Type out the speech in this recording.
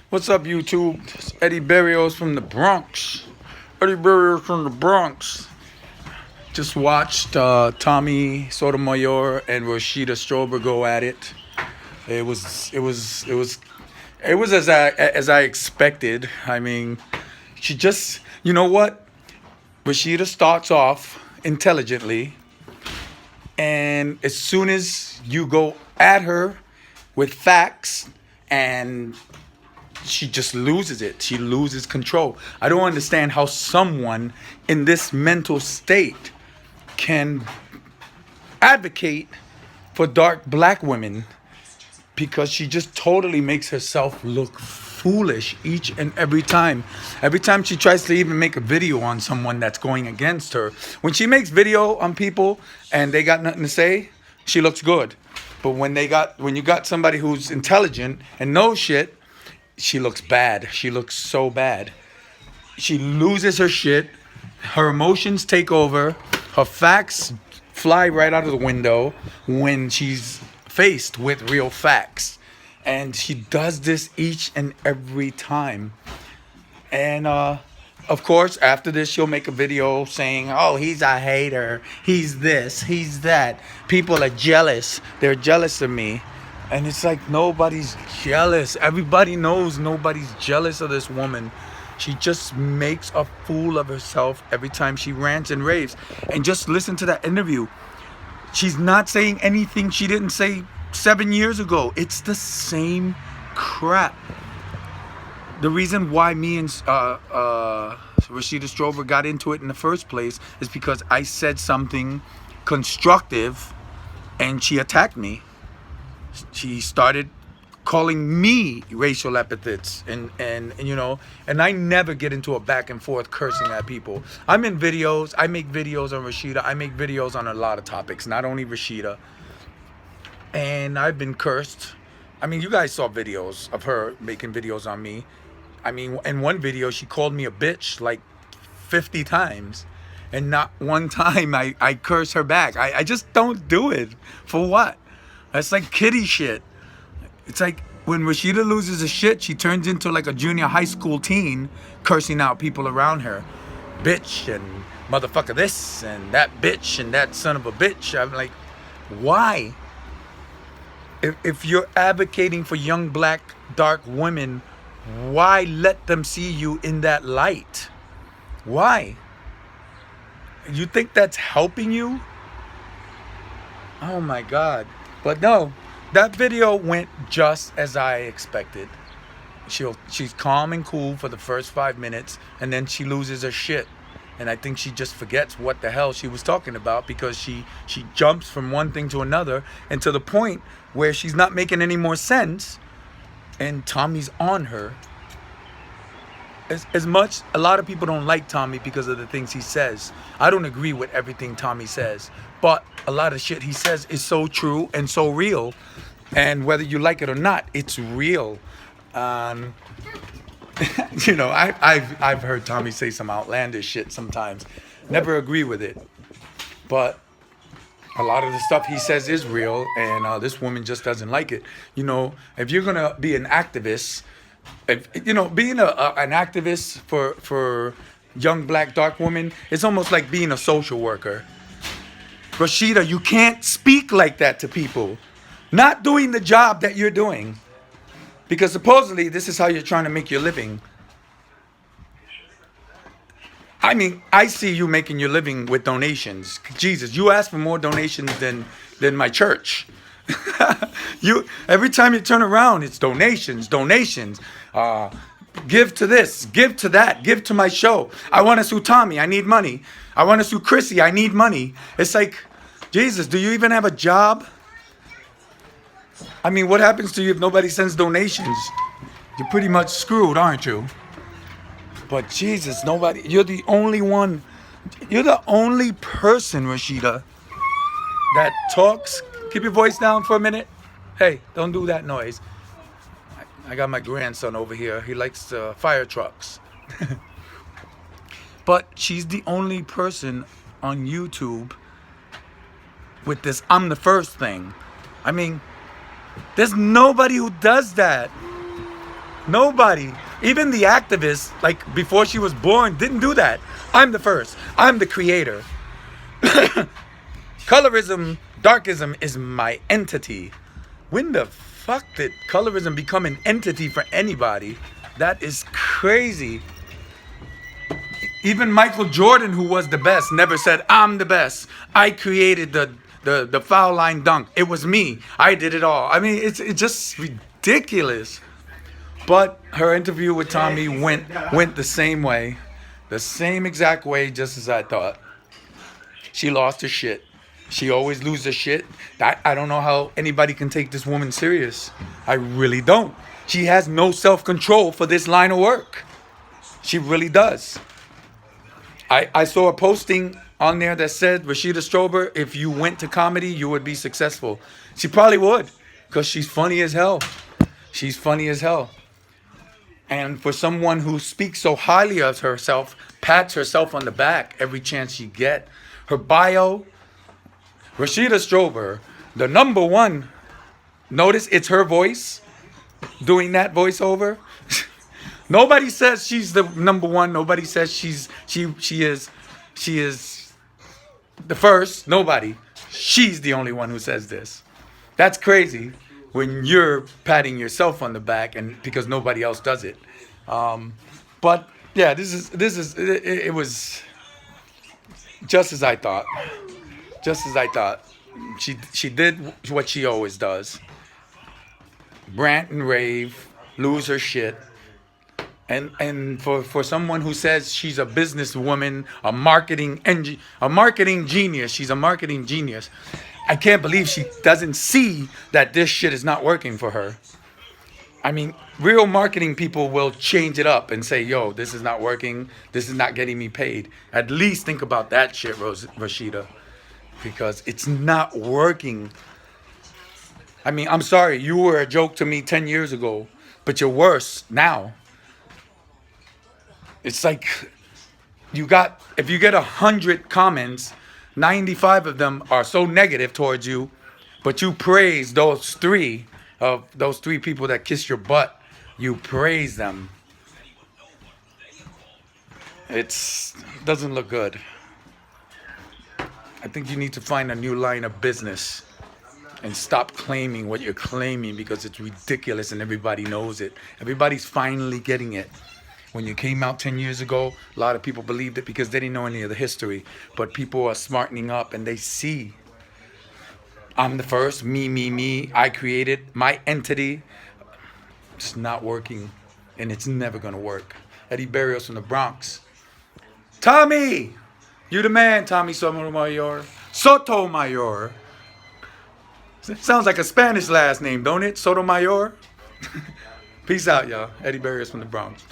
What's up, YouTube? It's Eddie Barrios from the Bronx. Eddie Barrios from the Bronx. Just watched Tommy Sotomayor and Rashida Strober go at it. It was as I expected. I mean, she just, you know what? Rashida starts off intelligently, and as soon as you go at her with facts, and she just loses it. She loses control. I don't understand how someone in this mental state can advocate for dark black women, because she just totally makes herself look foolish each and every time. Every time she tries to even make a video on someone that's going against her. When she makes video on people and they got nothing to say, she looks good. But when you got somebody who's intelligent and knows shit, she looks bad. She looks so bad. She loses her shit. Her emotions take over. Her facts fly right out of the window when she's faced with real facts. And she does this each and every time. And of course, after this, she'll make a video saying, oh, he's a hater. He's this, he's that. People are jealous. They're jealous of me. And it's like nobody's jealous. Everybody knows nobody's jealous of this woman. She just makes a fool of herself every time she rants and raves. And just listen to that interview. She's not saying anything she didn't say 7 years ago. It's the same crap. The reason why me and Rashida Strober got into it in the first place is because I said something constructive and she attacked me. She started calling me racial epithets and I never get into a back and forth cursing at people. I'm in videos. I make videos on Rashida. I make videos on a lot of topics, not only Rashida. And I've been cursed. I mean, you guys saw videos of her making videos on me. I mean, in one video, she called me a bitch like 50 times. And not one time I curse her back. I just don't do it. For what? That's like kiddie shit. It's like when Rashida loses her shit, she turns into like a junior high school teen cursing out people around her. Bitch and motherfucker this and that bitch and that son of a bitch. I'm like, why? If you're advocating for young black dark women, why let them see you in that light? Why? You think that's helping you? Oh my God. But no, that video went just as I expected. She's calm and cool for the first 5 minutes, and then she loses her shit. And I think she just forgets what the hell she was talking about, because she jumps from one thing to another, and to the point where she's not making any more sense, and Tommy's on her. As much, a lot of people don't like Tommy because of the things he says. I don't agree with everything Tommy says, but a lot of shit he says is so true and so real, and whether you like it or not, it's real. I've heard Tommy say some outlandish shit sometimes. Never agree with it, but a lot of the stuff he says is real, and this woman just doesn't like it. If you're gonna be an activist, being an activist for young black dark women, it's almost like being a social worker. Rashida, you can't speak like that to people. Not doing the job that you're doing. Because supposedly this is how you're trying to make your living. I mean, I see you making your living with donations. Jesus, you ask for more donations than my church. Every time you turn around, it's donations. Give to this, give to that, give to my show. I want to sue Tommy, I need money. I want to sue Chrissy, I need money. It's like, Jesus, do you even have a job? I mean, what happens to you if nobody sends donations? You're pretty much screwed, aren't you? But Jesus, you're the only one, you're the only person, Rashida, that talks. Keep your voice down for a minute. Hey, don't do that noise. I got my grandson over here. He likes fire trucks. But she's the only person on YouTube with this I'm the first thing. I mean, there's nobody who does that. Nobody, even the activists, like before she was born, didn't do that. I'm the first. I'm the creator. Colorism, darkism is my entity. When the fuck did colorism become an entity for anybody? That is crazy. Even Michael Jordan, who was the best, never said, I'm the best. I created the foul line dunk. It was me. I did it all. I mean, it's just ridiculous. But her interview with Tommy went the same way. The same exact way, just as I thought. She lost her shit. She always loses her shit. I don't know how anybody can take this woman serious. I really don't. She has no self-control for this line of work. She really does. I saw a posting on there that said, Rashida Strober, if you went to comedy, you would be successful. She probably would, because she's funny as hell. She's funny as hell. And for someone who speaks so highly of herself, pats herself on the back every chance she get. Her bio, Rashida Strober, the number one. Notice it's her voice doing that voiceover. Nobody says she's the number one. Nobody says she is the first. Nobody. She's the only one who says this. That's crazy when you're patting yourself on the back and because nobody else does it. But yeah, it was just as I thought. Just as I thought. She did what she always does. Rant and rave, lose her shit. And for someone who says she's a businesswoman, a marketing genius, she's a marketing genius. I can't believe she doesn't see that this shit is not working for her. I mean, real marketing people will change it up and say, yo, this is not working. This is not getting me paid. At least think about that shit, Rashida. Because it's not working. I mean, I'm sorry, you were a joke to me 10 years ago, but you're worse now. It's like if you get 100 comments, 95 of them are so negative towards you, but you praise those three people that kiss your butt. You praise them. It doesn't look good. I think you need to find a new line of business and stop claiming what you're claiming because it's ridiculous and everybody knows it. Everybody's finally getting it. When you came out 10 years ago, a lot of people believed it because they didn't know any of the history. But people are smartening up and they see. I'm the first, me, I created my entity. It's not working and it's never gonna work. Eddie Barrios from the Bronx. Tommy! You the man, Tommy Sotomayor. Sotomayor. Sounds like a Spanish last name, don't it? Sotomayor? Peace out, y'all. Eddie Barrios from the Bronx.